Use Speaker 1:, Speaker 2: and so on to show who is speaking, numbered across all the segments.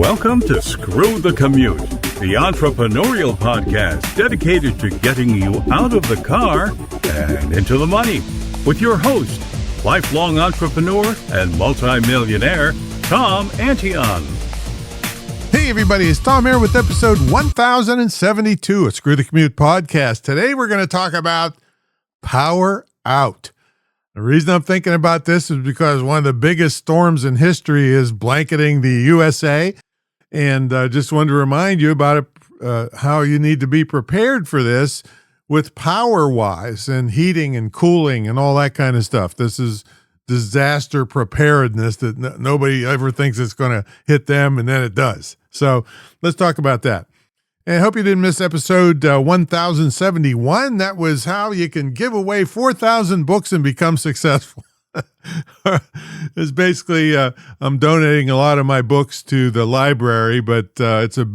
Speaker 1: Welcome to Screw the Commute, the entrepreneurial podcast dedicated to getting you out of the car and into the money. With your host, lifelong entrepreneur and multimillionaire, Tom Antion.
Speaker 2: Hey everybody, it's Tom here with episode 1072 of Screw the Commute podcast. Today we're going to talk about power out. The reason I'm thinking about this is because one of the biggest storms in history is blanketing the USA. And just wanted to remind you about how you need to be prepared for this with power-wise and heating and cooling and all that kind of stuff. This is disaster preparedness that nobody ever thinks it's going to hit them, and then it does. So let's talk about that. And I hope you didn't miss episode 1071. That was how you can give away 4,000 books and become successful. It's basically, I'm donating a lot of my books to the library, but it's a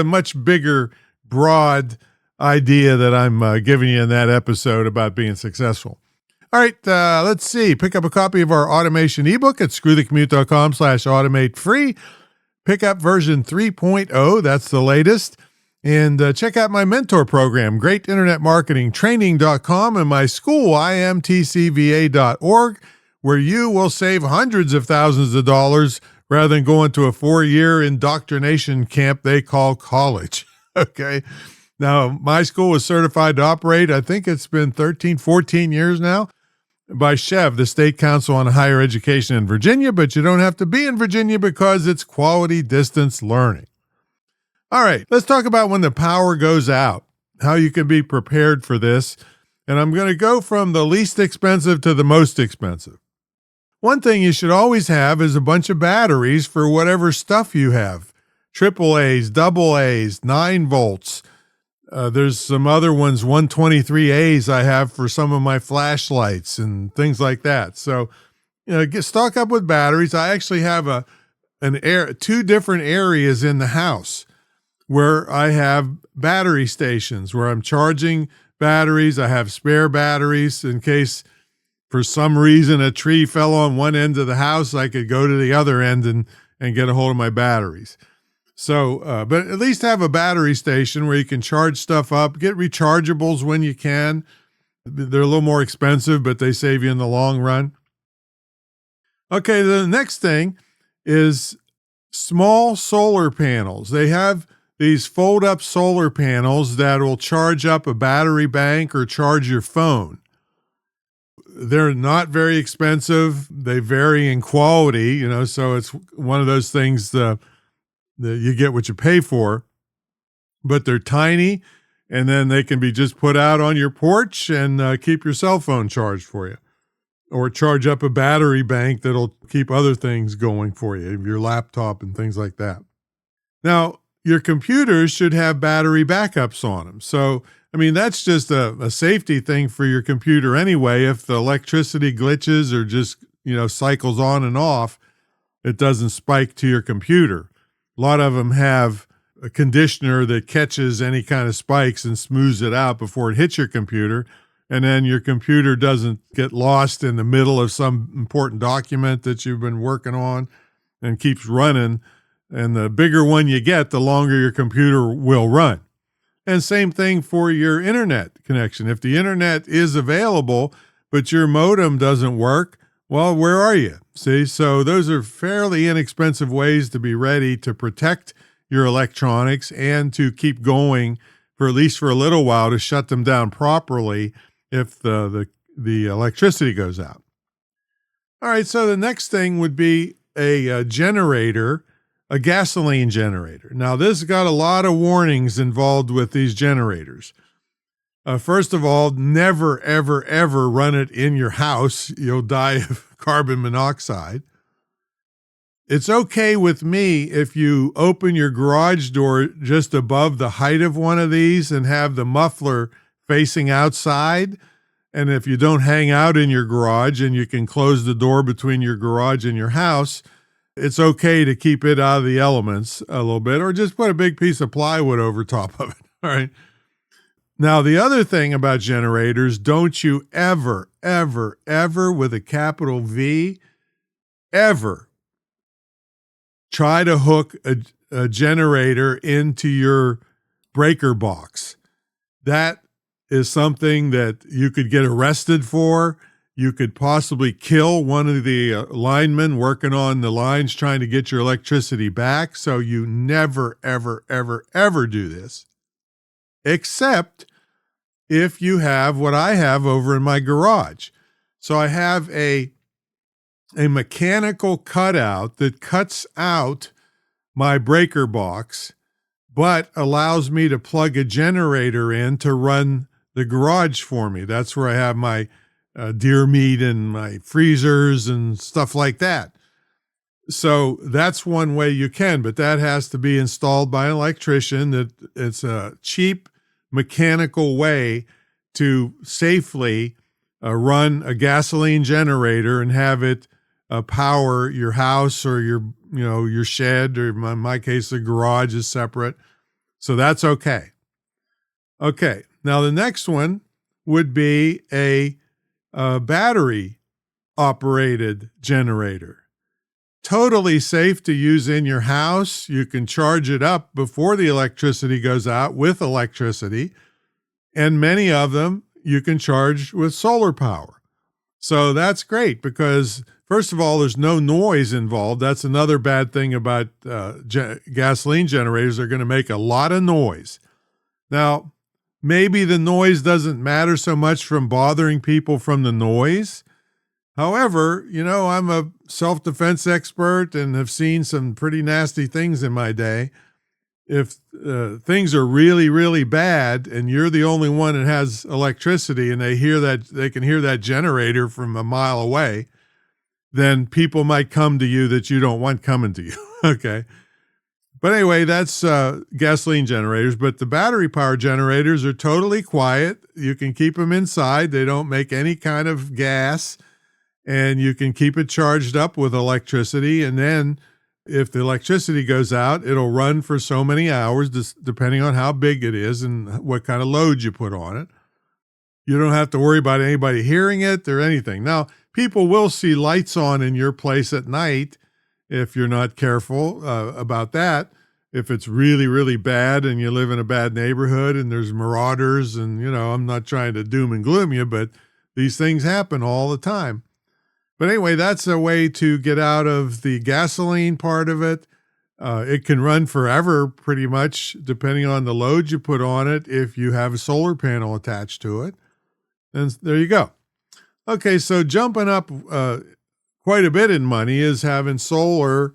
Speaker 2: much bigger, broad idea that I'm giving you in that episode about being successful. All right, let's see. Pick up a copy of our automation ebook at screwthecommute.com/automate free. Pick up version 3.0. That's the latest. And check out my mentor program, greatinternetmarketingtraining.com, and my school, imtcva.org, where you will save hundreds of thousands of dollars rather than going to a 4-year indoctrination camp they call college. Okay. Now, my school is certified to operate, I think it's been 13, 14 years now, by SHEV, the State Council on Higher Education in Virginia, but you don't have to be in Virginia because it's quality distance learning. All right, let's talk about when the power goes out, how you can be prepared for this. And I'm going to go from the least expensive to the most expensive. One thing you should always have is a bunch of batteries for whatever stuff you have. AAAs, AA's, 9 volts. There's some other ones, 123As I have for some of my flashlights and things like that. So, stock up with batteries. I actually have two different areas in the house where I have battery stations where I'm charging batteries. I have spare batteries in case for some reason a tree fell on one end of the house. I could go to the other end and get a hold of my batteries. So, but at least have a battery station where you can charge stuff up, get rechargeables when you can. They're a little more expensive, but they save you in the long run. Okay, the next thing is small solar panels. They have these fold-up solar panels that will charge up a battery bank or charge your phone. They're not very expensive. They vary in quality, so it's one of those things that you get what you pay for. But they're tiny, and then they can be just put out on your porch and keep your cell phone charged for you. Or charge up a battery bank that'll keep other things going for you, your laptop and things like that. Now, your computers should have battery backups on them. So, that's just a safety thing for your computer anyway. If the electricity glitches or just, cycles on and off, it doesn't spike to your computer. A lot of them have a conditioner that catches any kind of spikes and smooths it out before it hits your computer. And then your computer doesn't get lost in the middle of some important document that you've been working on and keeps running. And the bigger one you get, the longer your computer will run. And same thing for your internet connection. If the internet is available, but your modem doesn't work, well, where are you? See, so those are fairly inexpensive ways to be ready to protect your electronics and to keep going for at least for a little while to shut them down properly if the electricity goes out. All right, so the next thing would be a generator. A gasoline generator. Now, this got a lot of warnings involved with these generators. First of all, never, ever, ever run it in your house. You'll die of carbon monoxide. It's okay with me if you open your garage door just above the height of one of these and have the muffler facing outside. And if you don't hang out in your garage and you can close the door between your garage and your house, it's okay to keep it out of the elements a little bit, or just put a big piece of plywood over top of it. All right. Now, the other thing about generators, don't you ever, ever, ever with a capital V, ever try to hook a generator into your breaker box. That is something that you could get arrested for. You could possibly kill one of the linemen working on the lines trying to get your electricity back. So you never, ever, ever, ever do this, except if you have what I have over in my garage. So I have a mechanical cutout that cuts out my breaker box, but allows me to plug a generator in to run the garage for me. That's where I have my deer meat and my freezers and stuff like that. So that's one way you can, but that has to be installed by an electrician. That it's a cheap mechanical way to safely run a gasoline generator and have it power your house or your shed, or in my case, the garage is separate. So that's okay. Okay. Now the next one would be a battery operated generator. Totally safe to use in your house. You can charge it up before the electricity goes out with electricity. And many of them you can charge with solar power. So that's great because, first of all, there's no noise involved. That's another bad thing about gasoline generators. They're going to make a lot of noise. Now, maybe the noise doesn't matter so much from bothering people from the noise. However, I'm a self-defense expert and have seen some pretty nasty things in my day. If things are really, really bad and you're the only one that has electricity and they can hear that generator from a mile away, then people might come to you that you don't want coming to you. Okay. But anyway, that's gasoline generators. But the battery power generators are totally quiet. You can keep them inside. They don't make any kind of gas, and you can keep it charged up with electricity. And then if the electricity goes out, it'll run for so many hours, depending on how big it is and what kind of load you put on it. You don't have to worry about anybody hearing it or anything. Now, people will see lights on in your place at night if you're not careful about that. If it's really, really bad and you live in a bad neighborhood and there's marauders and, I'm not trying to doom and gloom you, but these things happen all the time. But anyway, that's a way to get out of the gasoline part of it. It can run forever pretty much, depending on the load you put on it, if you have a solar panel attached to it. And there you go. Okay, so jumping up quite a bit in money is having solar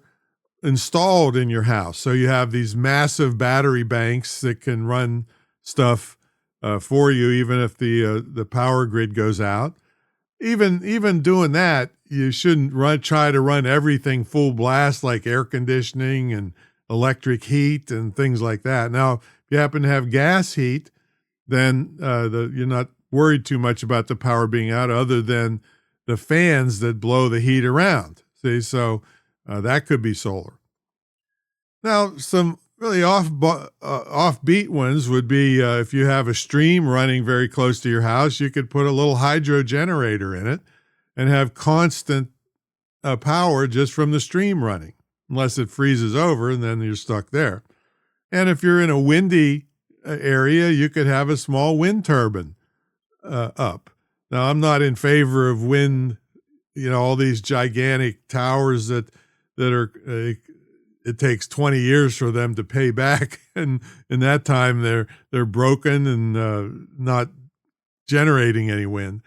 Speaker 2: installed in your house. So you have these massive battery banks that can run stuff for you, even if the power grid goes out. Even doing that, you shouldn't try to run everything full blast like air conditioning and electric heat and things like that. Now, if you happen to have gas heat, then you're not worried too much about the power being out, other than the fans that blow the heat around. See, so that could be solar. Now, some really offbeat ones would be if you have a stream running very close to your house, you could put a little hydro generator in it and have constant power just from the stream running, unless it freezes over and then you're stuck there. And if you're in a windy area, you could have a small wind turbine up. Now, I'm not in favor of wind, all these gigantic towers that are it takes 20 years for them to pay back, and in that time they're broken and not generating any wind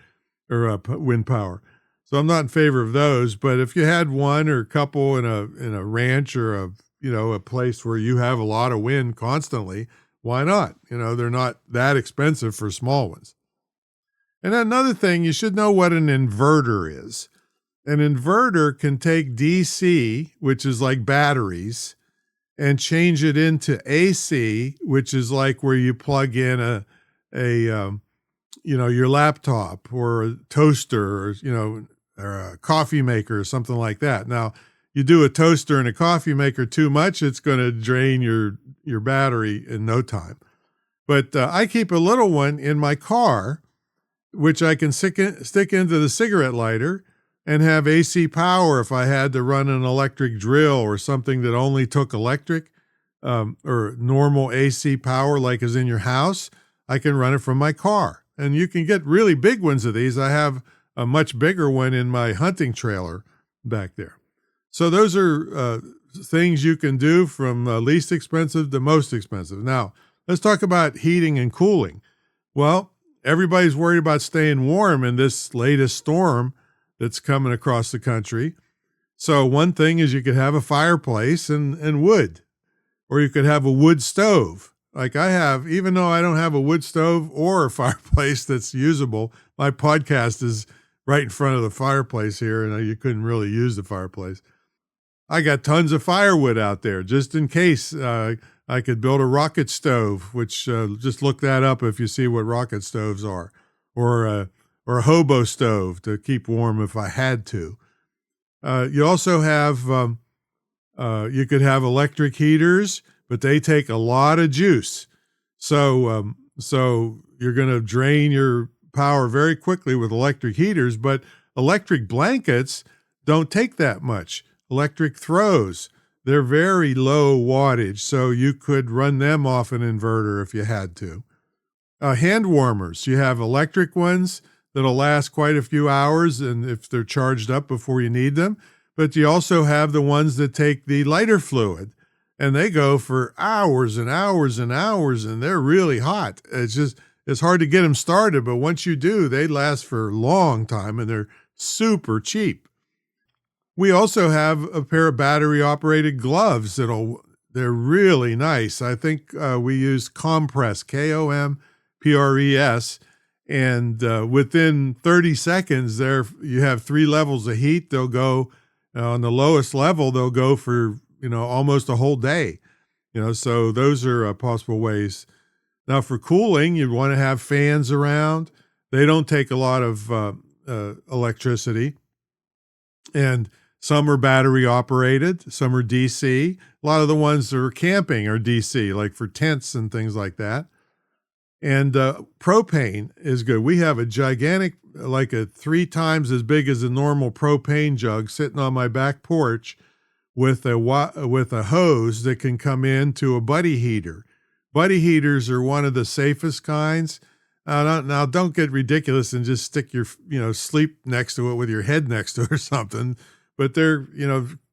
Speaker 2: or wind power. So I'm not in favor of those. But if you had one or a couple in a ranch or a place where you have a lot of wind constantly, why not? They're not that expensive for small ones. And another thing, you should know what an inverter is. An inverter can take DC, which is like batteries, and change it into AC, which is like where you plug in your laptop or a toaster or a coffee maker or something like that. Now, you do a toaster and a coffee maker too much, it's going to drain your battery in no time. But I keep a little one in my car, which I can stick into the cigarette lighter, and have AC power if I had to run an electric drill or something that only took electric or normal AC power like is in your house. I can run it from my car. And you can get really big ones of these. I have a much bigger one in my hunting trailer back there. So those are things you can do from least expensive to most expensive. Now, let's talk about heating and cooling. Well, everybody's worried about staying warm in this latest storm that's coming across the country. So one thing is you could have a fireplace and wood, or you could have a wood stove. Like I have, even though I don't have a wood stove or a fireplace that's usable, my podcast is right in front of the fireplace here, and you couldn't really use the fireplace. I got tons of firewood out there just in case. I could build a rocket stove, which just look that up if you see what rocket stoves are, or a hobo stove to keep warm if I had to. You also have, you could have electric heaters, but they take a lot of juice. So you're going to drain your power very quickly with electric heaters, but electric blankets don't take that much. Electric throws, they're very low wattage, so you could run them off an inverter if you had to. Hand warmers, you have electric ones that'll last quite a few hours, and if they're charged up before you need them, but you also have the ones that take the lighter fluid, and they go for hours and hours and hours, and they're really hot. It's hard to get them started, but once you do, they last for a long time, and they're super cheap. We also have a pair of battery-operated gloves they're really nice. I think we use Compress, Kompres, and within 30 seconds, you have 3 levels of heat. They'll go on the lowest level. They'll go for almost a whole day. So those are possible ways. Now for cooling, you'd want to have fans around. They don't take a lot of electricity, and some are battery operated, some are DC. A lot of the ones that are camping are DC, like for tents and things like that. And propane is good. We have a gigantic, like a 3 times as big as a normal propane jug sitting on my back porch with a hose that can come into a buddy heater. Buddy heaters are one of the safest kinds. Now don't get ridiculous and just stick your, sleep next to it with your head next to it or something. But they're,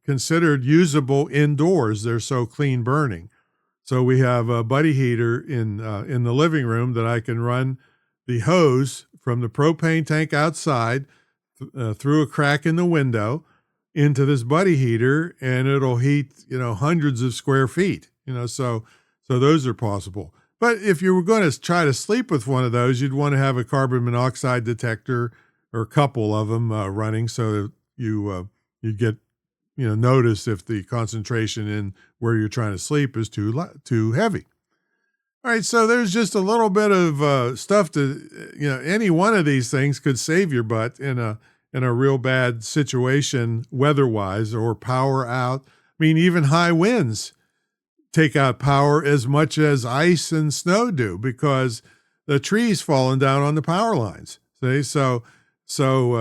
Speaker 2: considered usable indoors. They're so clean burning. So we have a buddy heater in the living room that I can run the hose from the propane tank outside through a crack in the window into this buddy heater, and it'll heat, hundreds of square feet, so those are possible. But if you were going to try to sleep with one of those, you'd want to have a carbon monoxide detector or a couple of them running, so you get, notice if the concentration in where you're trying to sleep is too heavy. All right, so there's just a little bit of stuff to, any one of these things could save your butt in a real bad situation weather-wise or power out. I mean, even high winds take out power as much as ice and snow do because the trees falling down on the power lines. See, so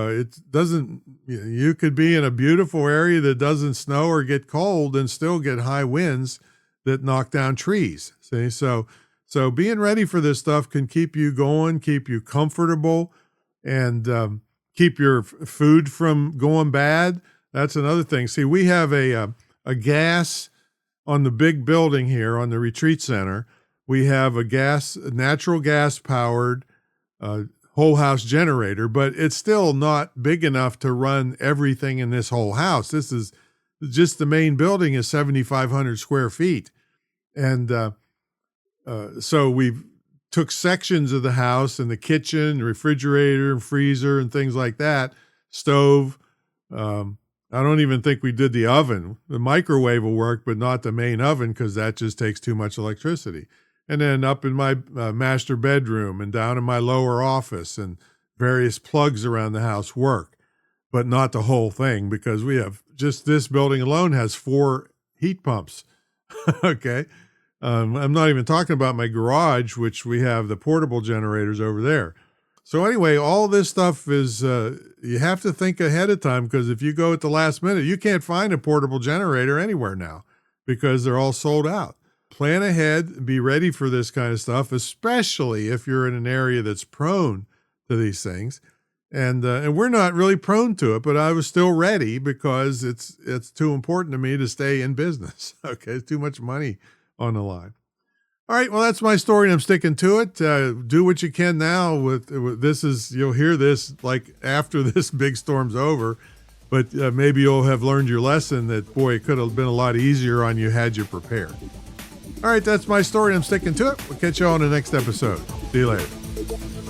Speaker 2: it doesn't. You could be in a beautiful area that doesn't snow or get cold and still get high winds that knock down trees. See, so being ready for this stuff can keep you going, keep you comfortable, and keep your food from going bad. That's another thing. See, we have a gas on the big building here on the retreat center. We have a natural gas powered whole house generator, but it's still not big enough to run everything in this whole house. This is just the main building is 7,500 square feet. And so we've took sections of the house and the kitchen, refrigerator and freezer and things like that, stove. I don't even think we did the oven. The microwave will work, but not the main oven because that just takes too much electricity. And then up in my master bedroom and down in my lower office and various plugs around the house work, but not the whole thing because we have just this building alone has 4 heat pumps. Okay. I'm not even talking about my garage, which we have the portable generators over there. So anyway, all this stuff is you have to think ahead of time, because if you go at the last minute, you can't find a portable generator anywhere now because they're all sold out. Plan ahead and be ready for this kind of stuff, especially if you're in an area that's prone to these things. And we're not really prone to it, but I was still ready because it's too important to me to stay in business. Okay, it's too much money on the line. All right, well, that's my story, and I'm sticking to it. Do what you can now. With this you'll hear this like after this big storm's over, but maybe you'll have learned your lesson that, boy, it could have been a lot easier on you had you prepared. All right, that's my story. I'm sticking to it. We'll catch you on the next episode. See you later.